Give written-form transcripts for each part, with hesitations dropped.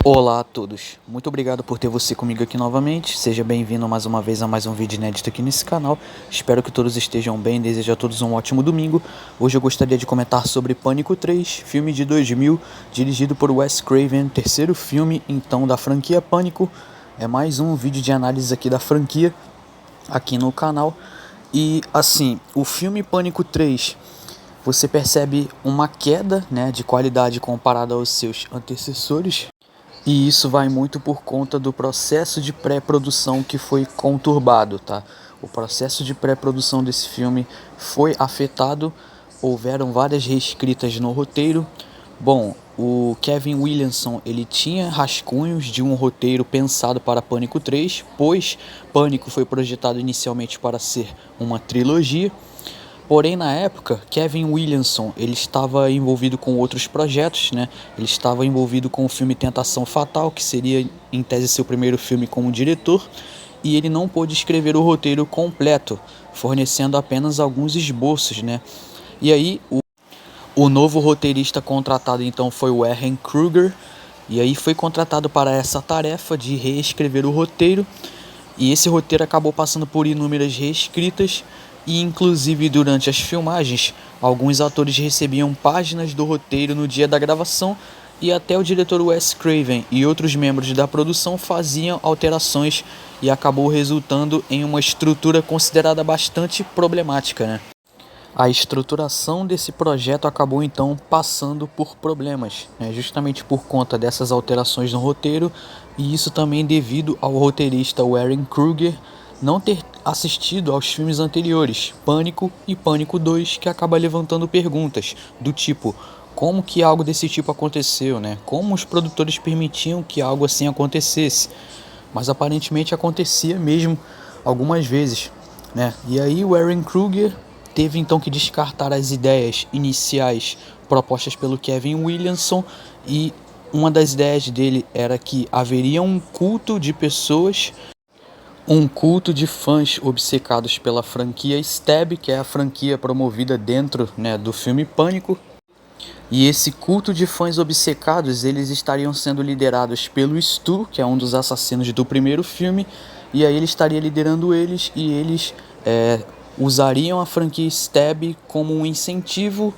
Olá a todos, muito obrigado por ter você comigo aqui novamente, seja bem-vindo mais uma vez a mais um vídeo inédito aqui nesse canal, espero que todos estejam bem, desejo a todos um ótimo domingo. Hoje eu gostaria de comentar sobre Pânico 3, filme de 2000, dirigido por Wes Craven, terceiro filme então da franquia Pânico, é mais um vídeo de análise aqui da franquia, aqui no canal. E assim, o filme Pânico 3, você percebe uma queda, de qualidade comparada aos seus antecessores. E isso vai muito por conta do processo de pré-produção que foi conturbado, tá? O processo de pré-produção desse filme foi afetado, houveram várias reescritas no roteiro. Bom, o Kevin Williamson, ele tinha rascunhos de um roteiro pensado para Pânico 3, pois Pânico foi projetado inicialmente para ser uma trilogia. Porém, na época, Kevin Williamson, ele estava envolvido com outros projetos, Ele estava envolvido com o filme Tentação Fatal, que seria, em tese, seu primeiro filme como diretor, e ele não pôde escrever o roteiro completo, fornecendo apenas alguns esboços, E aí, o novo roteirista contratado, então, foi o Ehren Kruger, e aí foi contratado para essa tarefa de reescrever o roteiro, e esse roteiro acabou passando por inúmeras reescritas e inclusive durante as filmagens, alguns atores recebiam páginas do roteiro no dia da gravação e até o diretor Wes Craven e outros membros da produção faziam alterações e acabou resultando em uma estrutura considerada bastante problemática, A estruturação desse projeto acabou então passando por problemas, justamente por conta dessas alterações no roteiro, e isso também devido ao roteirista Ehren Kruger não ter assistido aos filmes anteriores, Pânico e Pânico 2, que acaba levantando perguntas do tipo: como que algo desse tipo aconteceu, Como os produtores permitiam que algo assim acontecesse? Mas aparentemente acontecia mesmo algumas vezes, E aí o Ehren Kruger teve então que descartar as ideias iniciais propostas pelo Kevin Williamson, e uma das ideias dele era que haveria um culto de fãs obcecados pela franquia Stab, que é a franquia promovida dentro, do filme Pânico. E esse culto de fãs obcecados, eles estariam sendo liderados pelo Stu, que é um dos assassinos do primeiro filme, e aí ele estaria liderando eles, e eles usariam a franquia Stab como um incentivo,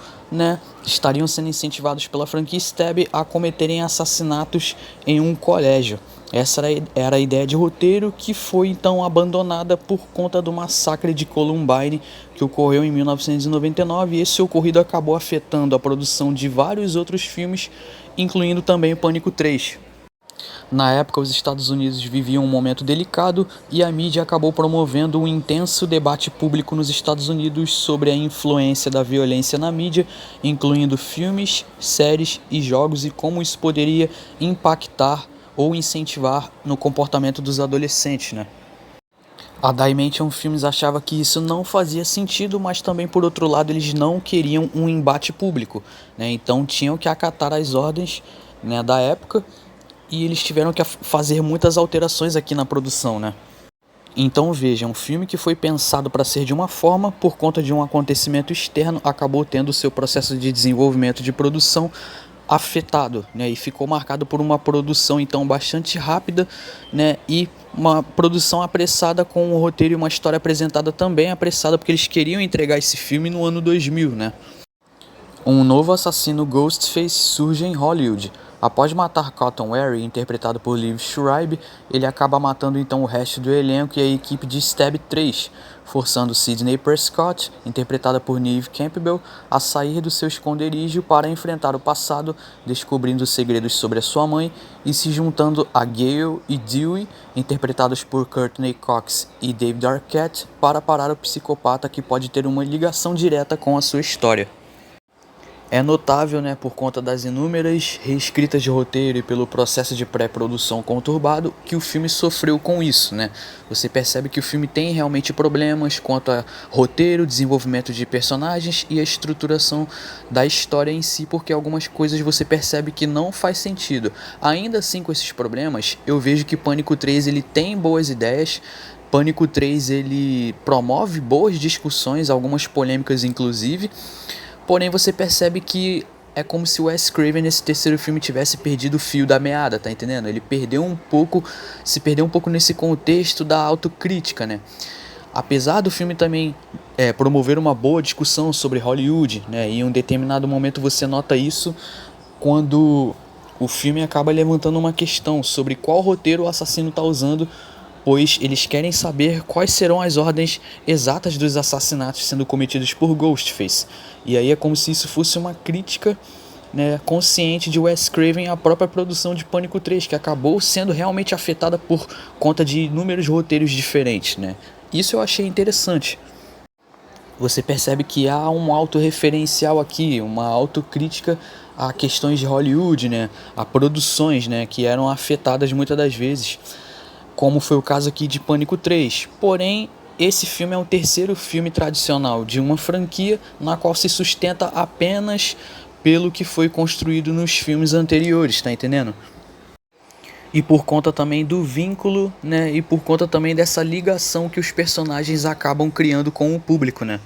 Estariam sendo incentivados pela franquia Stab a cometerem assassinatos em um colégio. Essa era a ideia de roteiro, que foi então abandonada por conta do massacre de Columbine que ocorreu em 1999, e esse ocorrido acabou afetando a produção de vários outros filmes, incluindo também o Pânico 3. Na época, os Estados Unidos viviam um momento delicado e a mídia acabou promovendo um intenso debate público nos Estados Unidos sobre a influência da violência na mídia, incluindo filmes, séries e jogos, e como isso poderia impactar ou incentivar no comportamento dos adolescentes, A Dimension Films achava que isso não fazia sentido, mas também, por outro lado, eles não queriam um embate público, Então tinham que acatar as ordens, da época, e eles tiveram que fazer muitas alterações aqui na produção, Então veja, um filme que foi pensado para ser de uma forma, por conta de um acontecimento externo, acabou tendo seu processo de desenvolvimento de produção afetado, E ficou marcado por uma produção então bastante rápida, E uma produção apressada, com um roteiro e uma história apresentada também apressada, porque eles queriam entregar esse filme no ano 2000, Um novo assassino, Ghostface, surge em Hollywood. Após matar Cotton Wary, interpretado por Liev Schreiber, ele acaba matando então o resto do elenco e a equipe de Stab 3, forçando Sidney Prescott, interpretada por Neve Campbell, a sair do seu esconderijo para enfrentar o passado, descobrindo segredos sobre a sua mãe e se juntando a Gale e Dewey, interpretados por Courtney Cox e David Arquette, para parar o psicopata que pode ter uma ligação direta com a sua história. É notável, por conta das inúmeras reescritas de roteiro e pelo processo de pré-produção conturbado, que o filme sofreu com isso, Você percebe que o filme tem realmente problemas quanto a roteiro, desenvolvimento de personagens e a estruturação da história em si, porque algumas coisas você percebe que não faz sentido. Ainda assim, com esses problemas, eu vejo que Pânico 3 ele tem boas ideias. Pânico 3 ele promove boas discussões, algumas polêmicas inclusive. Porém, você percebe que é como se o Wes Craven nesse terceiro filme tivesse perdido o fio da meada, tá entendendo? Ele perdeu um pouco, se perdeu um pouco nesse contexto da autocrítica, né? Apesar do filme também promover uma boa discussão sobre Hollywood, né? E em um determinado momento você nota isso quando o filme acaba levantando uma questão sobre qual roteiro o assassino está usando, pois eles querem saber quais serão as ordens exatas dos assassinatos sendo cometidos por Ghostface. E aí é como se isso fosse uma crítica, né, consciente de Wes Craven à própria produção de Pânico 3, que acabou sendo realmente afetada por conta de inúmeros roteiros diferentes, né? Isso eu achei interessante. Você percebe que há um autorreferencial aqui, uma autocrítica a questões de Hollywood, né, a produções, né, que eram afetadas muitas das vezes, como foi o caso aqui de Pânico 3. Porém, esse filme é o terceiro filme tradicional de uma franquia na qual se sustenta apenas pelo que foi construído nos filmes anteriores, tá entendendo? E por conta também do vínculo, né, e por conta também dessa ligação que os personagens acabam criando com o público, né?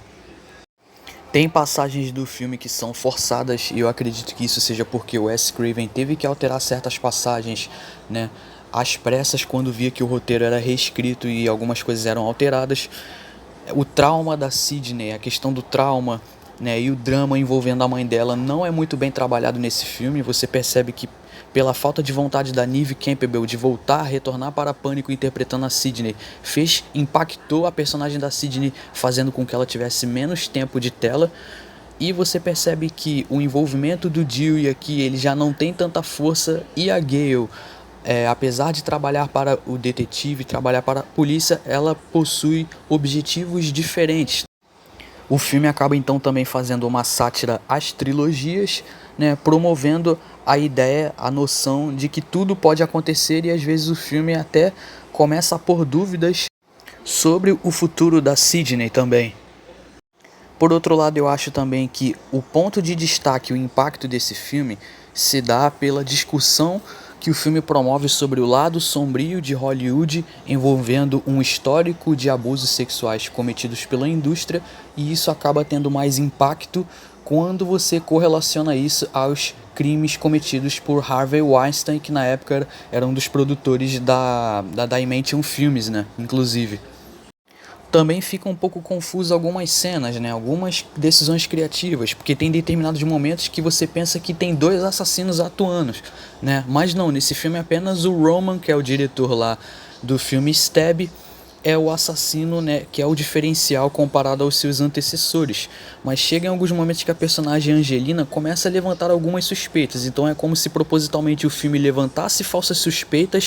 Tem passagens do filme que são forçadas e eu acredito que isso seja porque o Wes Craven teve que alterar certas passagens, né, às pressas quando via que o roteiro era reescrito e algumas coisas eram alteradas. O trauma da Sidney, a questão do trauma, né, e o drama envolvendo a mãe dela não é muito bem trabalhado nesse filme. Você percebe que pela falta de vontade da Neve Campbell de voltar, retornar para Pânico interpretando a Sidney, impactou a personagem da Sidney, fazendo com que ela tivesse menos tempo de tela. E você percebe que o envolvimento do Dewey aqui, ele já não tem tanta força, e a Gale, apesar de trabalhar para o detetive, trabalhar para a polícia, ela possui objetivos diferentes. O filme acaba então também fazendo uma sátira às trilogias, né, promovendo a ideia, a noção de que tudo pode acontecer, e às vezes o filme até começa a pôr dúvidas sobre o futuro da Sidney também. Por outro lado, eu acho também que o ponto de destaque, o impacto desse filme, se dá pela discussão que o filme promove sobre o lado sombrio de Hollywood, envolvendo um histórico de abusos sexuais cometidos pela indústria, e isso acaba tendo mais impacto quando você correlaciona isso aos crimes cometidos por Harvey Weinstein, que na época era um dos produtores da Dimension Films, né, inclusive. Também fica um pouco confuso algumas cenas, né? Algumas decisões criativas, porque tem determinados momentos que você pensa que tem dois assassinos atuando, né? Mas não, nesse filme é apenas o Roman, que é o diretor lá do filme Stab, é o assassino, né, que é o diferencial comparado aos seus antecessores. Mas chega em alguns momentos que a personagem Angelina começa a levantar algumas suspeitas, então é como se propositalmente o filme levantasse falsas suspeitas.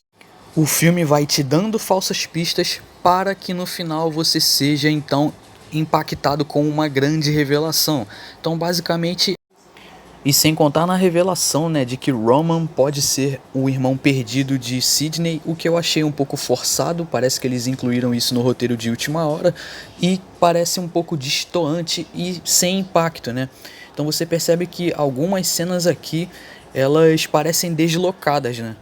O filme vai te dando falsas pistas para que no final você seja então impactado com uma grande revelação. Então, basicamente, e sem contar na revelação, né, de que Roman pode ser o irmão perdido de Sidney, o que eu achei um pouco forçado. Parece que eles incluíram isso no roteiro de última hora e parece um pouco destoante e sem impacto, né? Então você percebe que algumas cenas aqui, elas parecem deslocadas, né?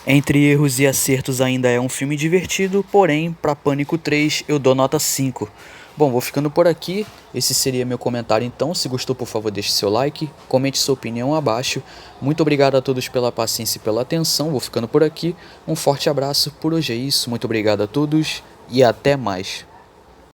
Entre erros e acertos, ainda é um filme divertido, porém, para Pânico 3 eu dou nota 5. Bom, vou ficando por aqui. Esse seria meu comentário então. Se gostou, por favor, deixe seu like, comente sua opinião abaixo. Muito obrigado a todos pela paciência e pela atenção. Vou ficando por aqui. Um forte abraço. Por hoje é isso. Muito obrigado a todos e até mais.